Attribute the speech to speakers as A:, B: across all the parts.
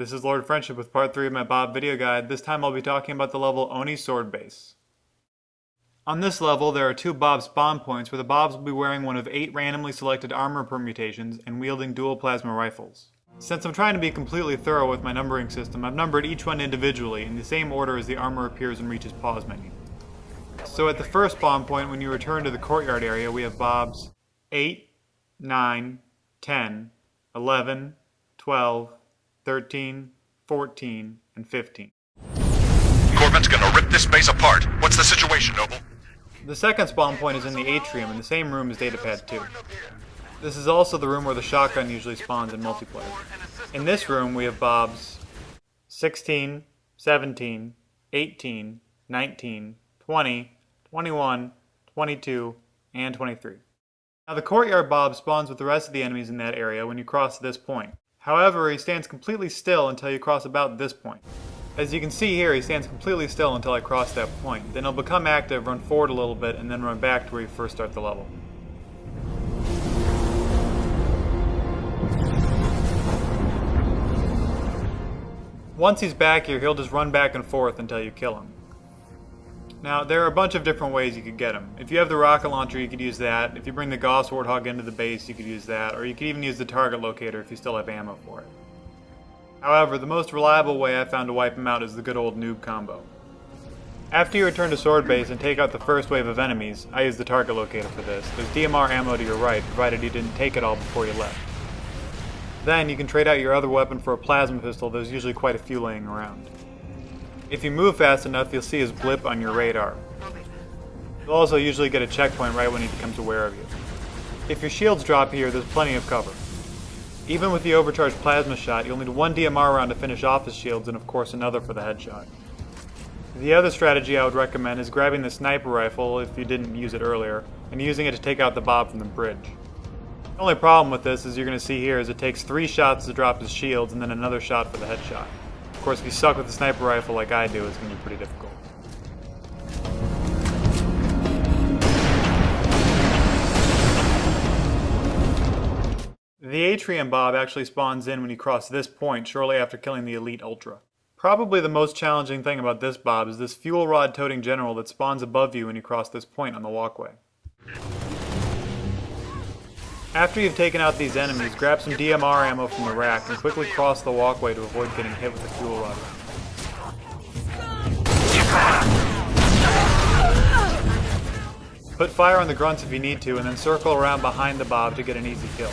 A: This is Lord Friendship with part 3 of my Bob video guide. This time I'll be talking about the level ONI Sword Base. On this level, there are 2 Bob spawn points where the Bobs will be wearing one of 8 randomly selected armor permutations and wielding dual plasma rifles. Since I'm trying to be completely thorough with my numbering system, I've numbered each one individually in the same order as the armor appears and reaches pause menu. So at the first spawn point, when you return to the courtyard area, we have Bobs 8, 9, 10, 11, 12, 13, 14, and 15.
B: Corvette's gonna rip this base apart. What's the situation, Noble?
A: The second spawn point is in the atrium in the same room as Datapad 2. This is also the room where the shotgun usually spawns in multiplayer. In this room we have Bobs 16, 17, 18, 19, 20, 21, 22, and 23. Now the courtyard Bob spawns with the rest of the enemies in that area when you cross this point. However, he stands completely still until you cross about this point. As you can see here, he stands completely still until I cross that point. Then he'll become active, run forward a little bit, and then run back to where you first start the level. Once he's back here, he'll just run back and forth until you kill him. Now, there are a bunch of different ways you could get him. If you have the rocket launcher, you could use that. If you bring the Gauss Warthog into the base, you could use that. Or you could even use the target locator if you still have ammo for it. However, the most reliable way I found to wipe him out is the good old noob combo. After you return to Sword Base and take out the first wave of enemies, I use the target locator for this. There's DMR ammo to your right, provided you didn't take it all before you left. Then, you can trade out your other weapon for a plasma pistol. There's usually quite a few laying around. If you move fast enough, you'll see his blip on your radar. You'll also usually get a checkpoint right when he becomes aware of you. If your shields drop here, there's plenty of cover. Even with the overcharged plasma shot, you'll need 1 DMR round to finish off his shields and of course another for the headshot. The other strategy I would recommend is grabbing the sniper rifle, if you didn't use it earlier, and using it to take out the Bob from the bridge. The only problem with this, as you're going to see here, is it takes 3 shots to drop his shields and then another shot for the headshot. Of course, if you suck with the sniper rifle like I do, it's going to be pretty difficult. The Atrium Bob actually spawns in when you cross this point shortly after killing the Elite Ultra. Probably the most challenging thing about this Bob is this fuel rod toting general that spawns above you when you cross this point on the walkway. After you've taken out these enemies, grab some DMR ammo from the rack and quickly cross the walkway to avoid getting hit with the fuel rod. Put fire on the grunts if you need to, and then circle around behind the Bob to get an easy kill.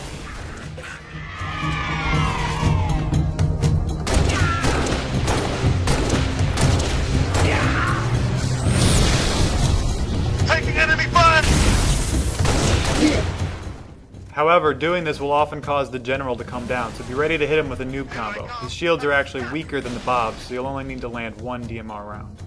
B: Taking enemy fire!
A: However, doing this will often cause the general to come down, so be ready to hit him with a noob combo. His shields are actually weaker than the Bob's, so you'll only need to land 1 DMR round.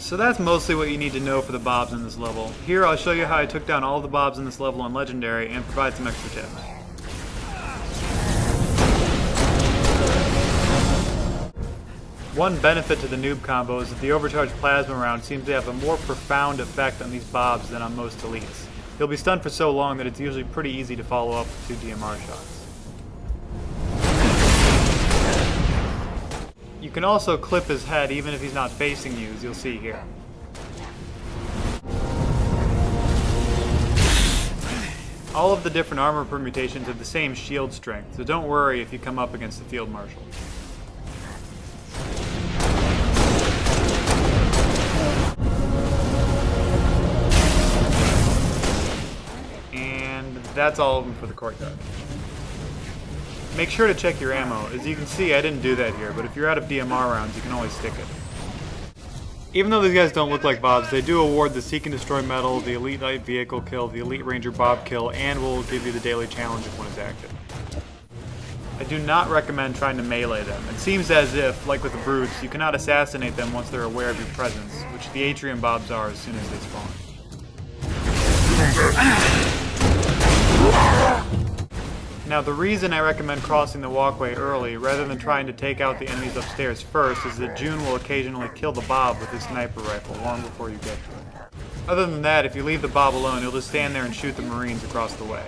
A: So that's mostly what you need to know for the Bobs in this level. Here I'll show you how I took down all the Bobs in this level on Legendary and provide some extra tips. One benefit to the noob combo is that the overcharged plasma round seems to have a more profound effect on these Bobs than on most elites. He'll be stunned for so long that it's usually pretty easy to follow up with 2 DMR shots. You can also clip his head even if he's not facing you, as you'll see here. All of the different armor permutations have the same shield strength, so don't worry if you come up against the Field Marshal. That's all of them for the courtyard. Make sure to check your ammo. As you can see, I didn't do that here, but if you're out of DMR rounds, you can always stick it. Even though these guys don't look like Bobs, they do award the Seek and Destroy medal, the Elite Light Vehicle kill, the Elite Ranger Bob kill, and will give you the daily challenge if one is active. I do not recommend trying to melee them. It seems as if, like with the Brutes, you cannot assassinate them once they're aware of your presence, which the Atrium Bobs are as soon as they spawn. Now the reason I recommend crossing the walkway early rather than trying to take out the enemies upstairs first is that June will occasionally kill the Bob with his sniper rifle long before you get to it. Other than that, if you leave the Bob alone, he'll just stand there and shoot the Marines across the way.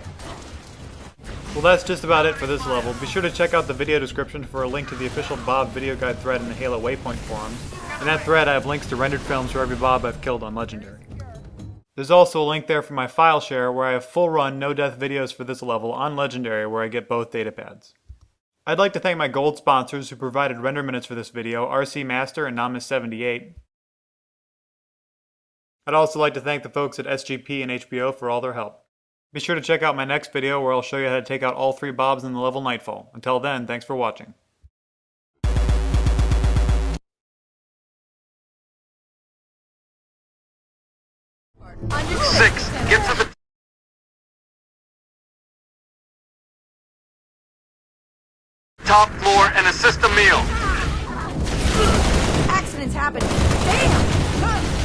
A: Well, that's just about it for this level. Be sure to check out the video description for a link to the official Bob video guide thread in the Halo Waypoint forums. In that thread, I have links to rendered films for every Bob I've killed on Legendary. There's also a link there for my file share where I have full run, no death videos for this level on Legendary where I get both datapads. I'd like to thank my gold sponsors who provided render minutes for this video, RC Master and Namus78. I'd also like to thank the folks at SGP and HBO for all their help. Be sure to check out my next video where I'll show you how to take out all 3 Bobs in the level Nightfall. Until then, thanks for watching.
B: 6, get to the top floor and assist a meal.
C: Accidents happen. Damn!